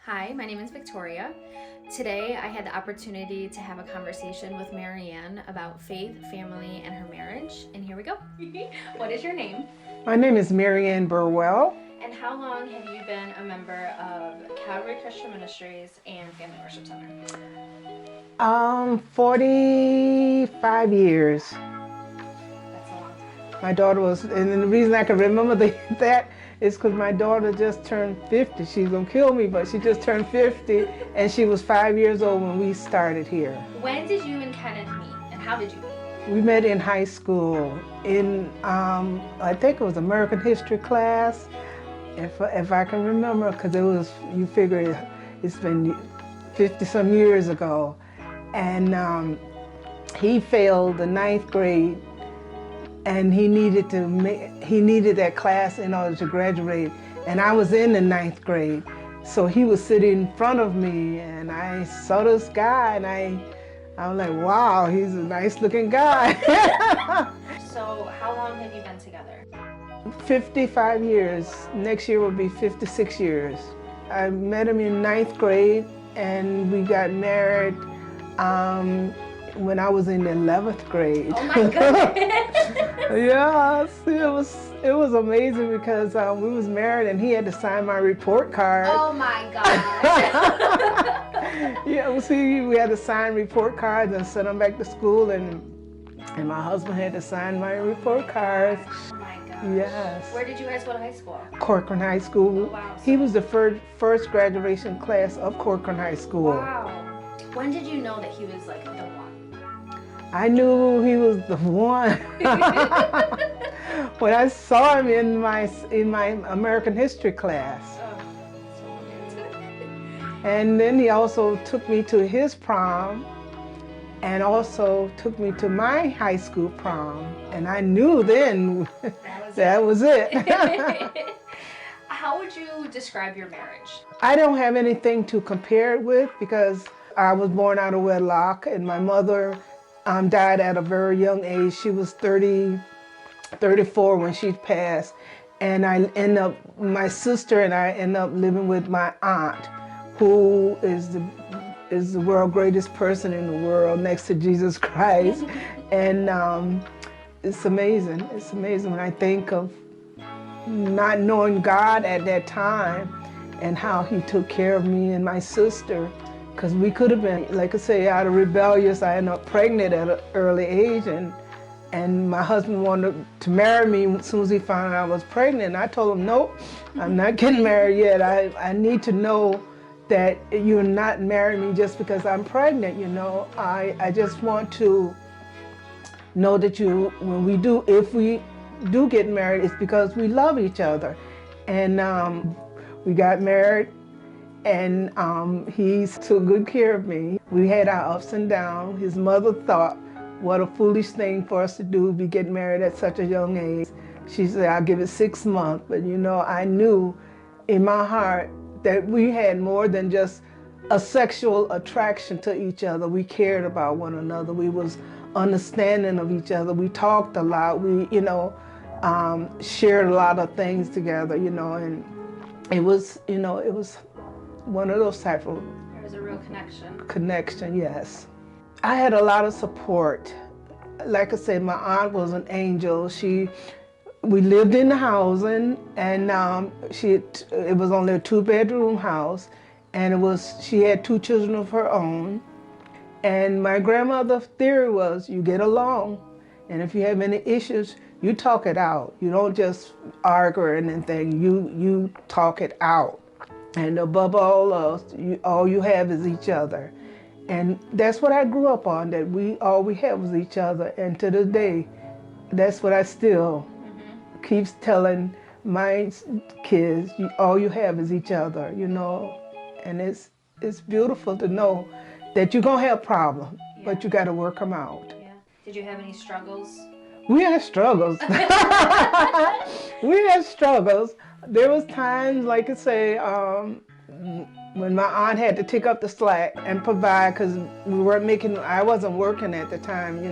Hi, my name is Victoria. Today I had the opportunity to have a conversation with Marianne about faith, family, and her marriage. And here we go. What is your name? My name is Marianne Burwell. And how long have you been a member of Calvary Christian Ministries and Family Worship Center? 45 years. That's a long time. My daughter was, and the reason I can remember that is because my daughter just turned 50. She's gonna kill me, but she just turned 50, and she was 5 years old when we started here. When did you and Kenneth meet, and how did you meet? We met in high school in, I think it was American history class, if I can remember, because it was, you figure it's been 50 some years ago. And he failed the ninth grade, and he needed that class in order to graduate. And I was in the ninth grade, so he was sitting in front of me, and I saw this guy, and I was like, wow, he's a nice looking guy. So how long have you been together? 55 years. Next year will be 56 years. I met him in ninth grade, and we got married when I was in the 11th grade. Oh my goodness! Yes, it was amazing because we was married and he had to sign my report card. Oh my gosh! Yeah, well, see, we had to sign report cards and send them back to school, and my husband had to sign my report cards. Oh my gosh. Yes. Where did you guys go to high school? Corcoran High School. Oh, wow. He was the first graduation class of Corcoran High School. Wow. When did you know that he was like the one? I knew he was the one when I saw him in my American history class. Oh, so good. And then he also took me to his prom and also took me to my high school prom. And I knew then that was it. How would you describe your marriage? I don't have anything to compare it with because I was born out of wedlock, and my mother died at a very young age. She was 34 when she passed. And my sister and I end up living with my aunt, who is the world's greatest person in the world next to Jesus Christ. And it's amazing. It's amazing when I think of not knowing God at that time and how he took care of me and my sister. Because we could have been, like I say, out of rebellious. I ended up pregnant at an early age, and my husband wanted to marry me as soon as he found out I was pregnant. And I told him, nope, I'm not getting married yet. I need to know that you're not marrying me just because I'm pregnant, you know. I just want to know that if we do get married, it's because we love each other. And we got married. And he took good care of me. We had our ups and downs. His mother thought, what a foolish thing for us to do, be getting married at such a young age. She said, I'll give it 6 months. But you know, I knew in my heart that we had more than just a sexual attraction to each other. We cared about one another. We was understanding of each other. We talked a lot. We, shared a lot of things together, and it was one of those type of There was a real connection, yes. I had a lot of support. Like I said, my aunt was an angel. We lived in the housing, and it was only a 2-bedroom house, and she had 2 children of her own. And my grandmother's theory was, you get along, and if you have any issues, you talk it out. You don't just argue or anything. You talk it out. And above all else, all you have is each other. And that's what I grew up on, that all we had was each other. And to this day, that's what I still keep telling my kids, all you have is each other, And it's beautiful to know that you're going to have problems, but you got to work them out. Yeah. Did you have any struggles? We had struggles. We had struggles. There was times, like I say, when my aunt had to take up the slack and provide, because I wasn't working at the time,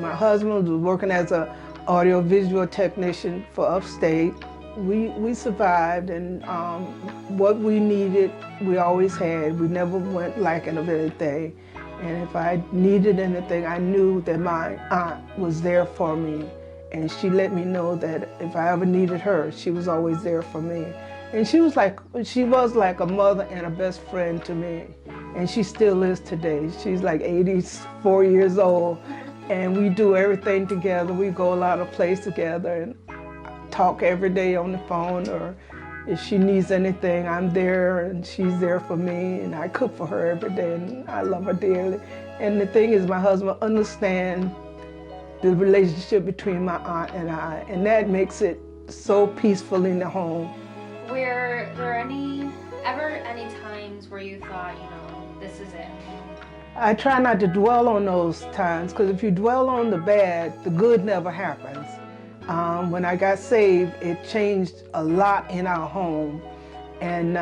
My husband was working as an audio-visual technician for Upstate, we survived, and what we needed, we always had. We never went lacking of anything. And if I needed anything, I knew that my aunt was there for me. And she let me know that if I ever needed her, she was always there for me. And she was like a mother and a best friend to me. And she still is today. She's like 84 years old. And we do everything together. We go a lot of places together and talk every day on the phone, or if she needs anything, I'm there and she's there for me, and I cook for her every day, and I love her dearly. And the thing is, my husband understands the relationship between my aunt and I, and that makes it so peaceful in the home. Were there any times where you thought, this is it? I try not to dwell on those times, because if you dwell on the bad, the good never happens. When I got saved, it changed a lot in our home, and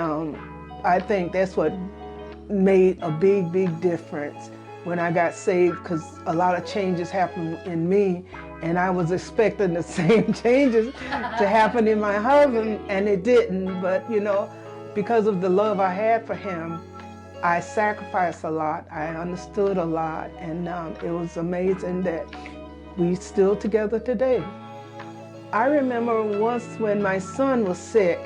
I think that's what made a big difference when I got saved, because a lot of changes happened in me, and I was expecting the same changes to happen in my husband, and it didn't. But because of the love I had for him, I sacrificed a lot, I understood a lot, and it was amazing that we're still together today. I remember once when my son was sick,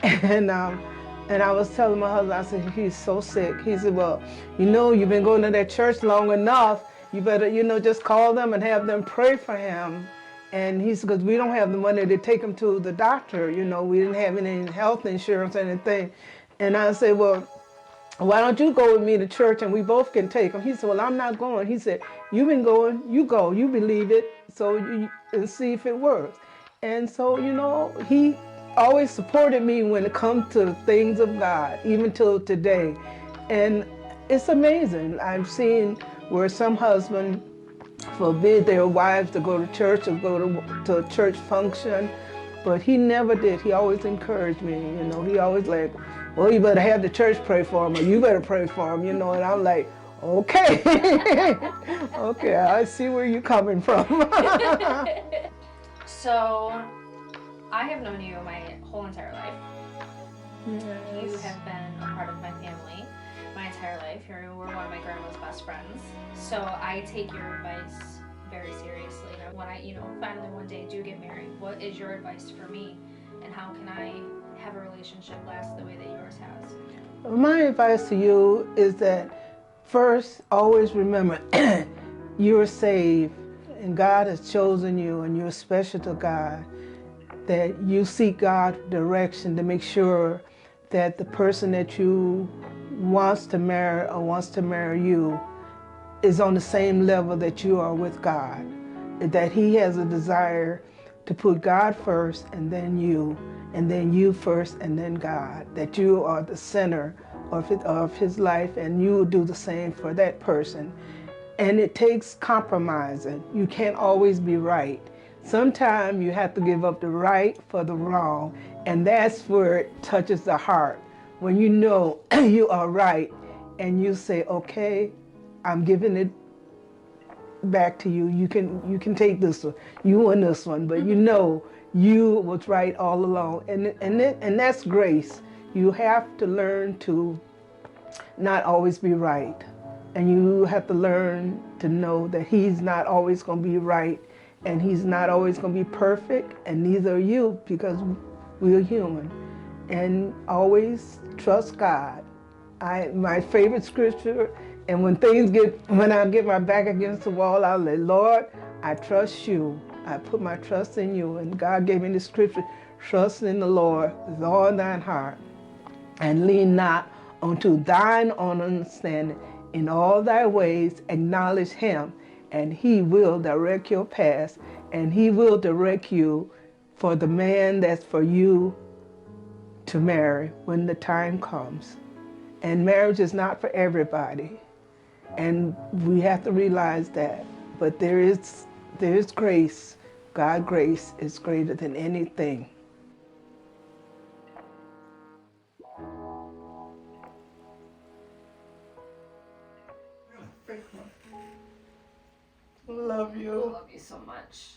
and I was telling my husband, I said, he's so sick. He said, well, you've been going to that church long enough. You better, just call them and have them pray for him. And he said, because we don't have the money to take him to the doctor. We didn't have any health insurance or anything. And I said, well, why don't you go with me to church and we both can take him? He said, well, I'm not going. He said, you've been going, you go, you believe it, and see if it works. And so, he always supported me when it comes to things of God, even till today. And it's amazing. I've seen where some husbands forbid their wives to go to church or go to a church function, but he never did. He always encouraged me. He always like, well, you better have the church pray for him, or you better pray for him, and I'm like, okay. Okay, I see where you're coming from. So, I have known you my whole entire life. Yes. You have been a part of my family my entire life. You were one of my grandma's best friends. So I take your advice very seriously. When I, finally one day do get married, what is your advice for me? And how can I have a relationship last the way that yours has? My advice to you is that first, always remember you're saved and God has chosen you and you're special to God. That you seek God's direction to make sure that the person that you wants to marry or wants to marry you is on the same level that you are with God. That he has a desire to put God first and then you first and then God. That you are the center of his life and you will do the same for that person. And it takes compromising. You can't always be right. Sometimes you have to give up the right for the wrong, and that's where it touches the heart. When you know you are right and you say, okay, I'm giving it back to you. You can take this one. You won this one, but you was right all along. And that's grace. You have to learn to not always be right. And you have to learn to know that he's not always going to be right, and he's not always going to be perfect, and neither are you, because we are human. And always trust God. My favorite scripture, and when I get my back against the wall, I'll say, Lord, I trust you. I put my trust in you. And God gave me the scripture, trust in the Lord with all thine heart, and lean not unto thine own understanding. In all thy ways acknowledge him, and he will direct your path, and he will direct you for the man that's for you to marry when the time comes. And marriage is not for everybody, and we have to realize that. But there is grace. God's grace is greater than anything. Love you. I love you so much.